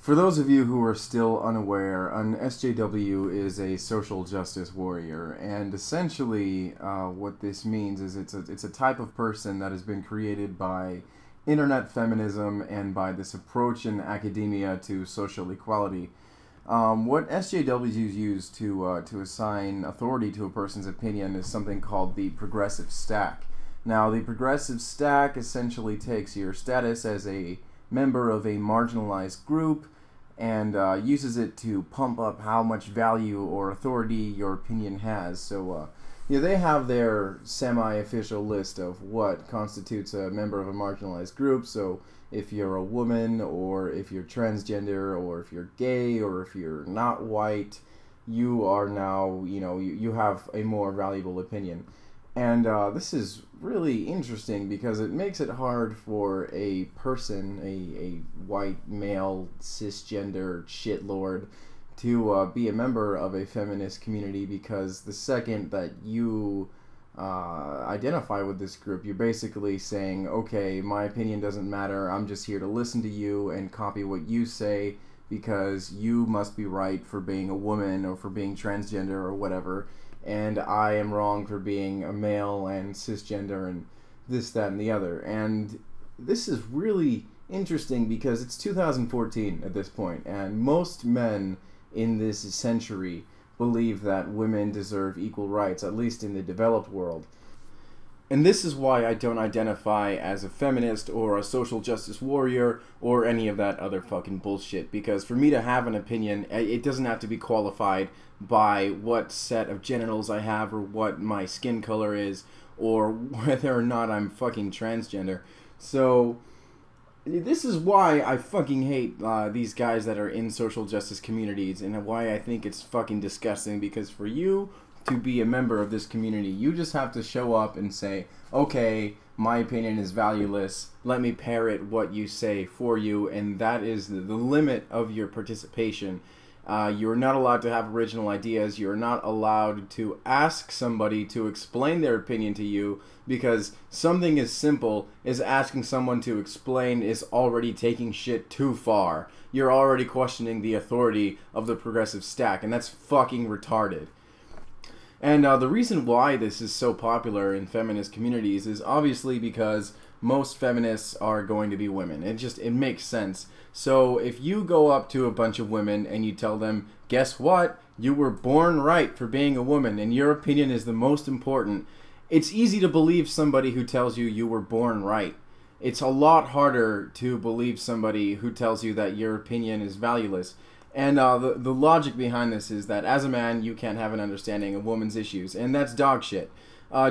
For those of you who are still unaware, an SJW is a social justice warrior, and essentially what this means is it's a type of person that has been created by internet feminism and by this approach in academia to social equality. What SJWs use to assign authority to a person's opinion is something called the progressive stack. Now, the progressive stack essentially takes your status as a member of a marginalized group and uses it to pump up how much value or authority your opinion has. So, they have their semi-official list of what constitutes a member of a marginalized group. So, if you're a woman, or if you're transgender, or if you're gay, or if you're not white, you are now, you have a more valuable opinion. And this is really interesting because it makes it hard for a person, a white male cisgender shitlord, to be a member of a feminist community, because the second that you identify with this group, you're basically saying, okay, my opinion doesn't matter, I'm just here to listen to you and copy what you say because you must be right for being a woman or for being transgender or whatever, and I am wrong for being a male and cisgender and this, that, and the other. And this is really interesting because it's 2014 at this point, and most men in this century believe that women deserve equal rights, at least in the developed world. And this is why I don't identify as a feminist or a social justice warrior or any of that other fucking bullshit. Because for me to have an opinion, it doesn't have to be qualified by what set of genitals I have or what my skin color is or whether or not I'm fucking transgender. So this is why I fucking hate these guys that are in social justice communities, and why I think it's fucking disgusting, because for you to be a member of this community, you just have to show up and say, okay, my opinion is valueless, let me parrot what you say for you, and that is the limit of your participation. You're not allowed to have original ideas. You're not allowed to ask somebody to explain their opinion to you, because something as simple as asking someone to explain is already taking shit too far. You're already questioning the authority of the progressive stack, and that's fucking retarded. And the reason why this is so popular in feminist communities is obviously because most feminists are going to be women. It makes sense. So if you go up to a bunch of women and you tell them, guess what? You were born right for being a woman and your opinion is the most important. It's easy to believe somebody who tells you you were born right. It's a lot harder to believe somebody who tells you that your opinion is valueless. And the logic behind this is that as a man, you can't have an understanding of women's issues, and that's dog shit.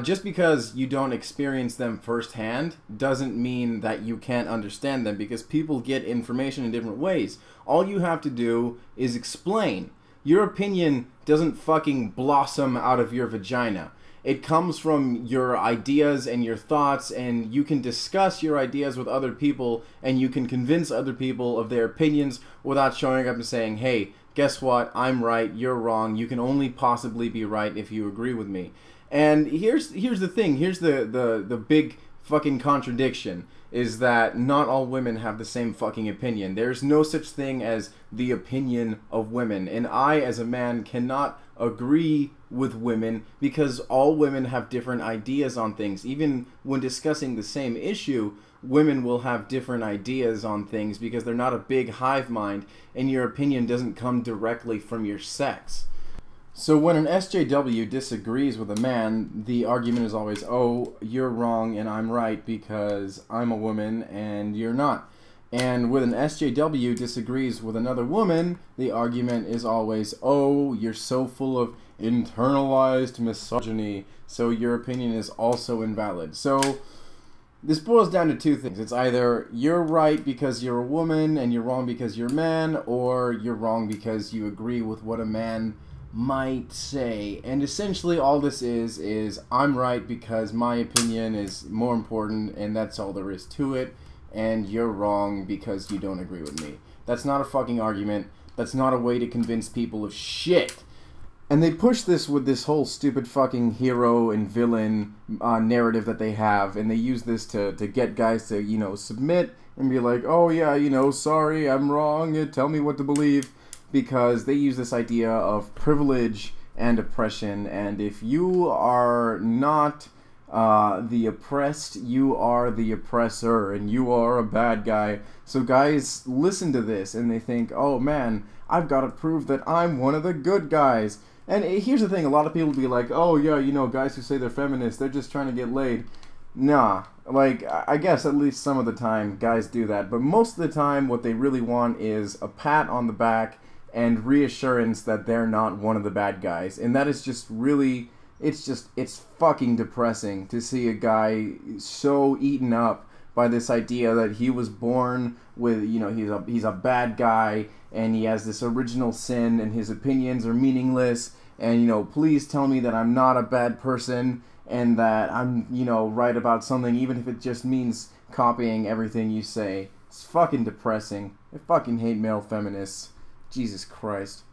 Just because you don't experience them firsthand doesn't mean that you can't understand them, because people get information in different ways. All you have to do is explain. Your opinion doesn't fucking blossom out of your vagina. It comes from your ideas and your thoughts, and you can discuss your ideas with other people, and you can convince other people of their opinions without showing up and saying, hey, guess what, I'm right, you're wrong, you can only possibly be right if you agree with me. And here's the thing, here's the big fucking contradiction, is that not all women have the same fucking opinion. There's no such thing as the opinion of women, and I, as a man, cannot agree with women because all women have different ideas on things. Even when discussing the same issue, women will have different ideas on things because they're not a big hive mind, and your opinion doesn't come directly from your sex. So when an SJW disagrees with a man, the argument is always, oh, you're wrong and I'm right because I'm a woman and you're not. And when an SJW disagrees with another woman, the argument is always, oh, you're so full of internalized misogyny, so your opinion is also invalid. So this boils down to two things. It's either you're right because you're a woman and you're wrong because you're a man, or you're wrong because you agree with what a man might say. And essentially all this is I'm right because my opinion is more important, and that's all there is to it, and you're wrong because you don't agree with me. That's not a fucking argument. That's not a way to convince people of shit. And they push this with this whole stupid fucking hero and villain narrative that they have, and they use this to get guys to, submit and be like, oh yeah, you know, sorry, I'm wrong, tell me what to believe, because they use this idea of privilege and oppression, and if you are not the oppressed, you are the oppressor, and you are a bad guy. So guys listen to this and they think, oh man, I've got to prove that I'm one of the good guys. And here's the thing, a lot of people be like, oh yeah, you know, guys who say they're feminists, they're just trying to get laid. Nah, like, I guess at least some of the time guys do that, but most of the time what they really want is a pat on the back and reassurance that they're not one of the bad guys. And that is just really, it's fucking depressing to see a guy so eaten up by this idea that he was born with, you know, he's a bad guy and he has this original sin and his opinions are meaningless, and, you know, please tell me that I'm not a bad person and that I'm, you know, right about something, even if it just means copying everything you say. It's fucking depressing. I fucking hate male feminists. Jesus Christ.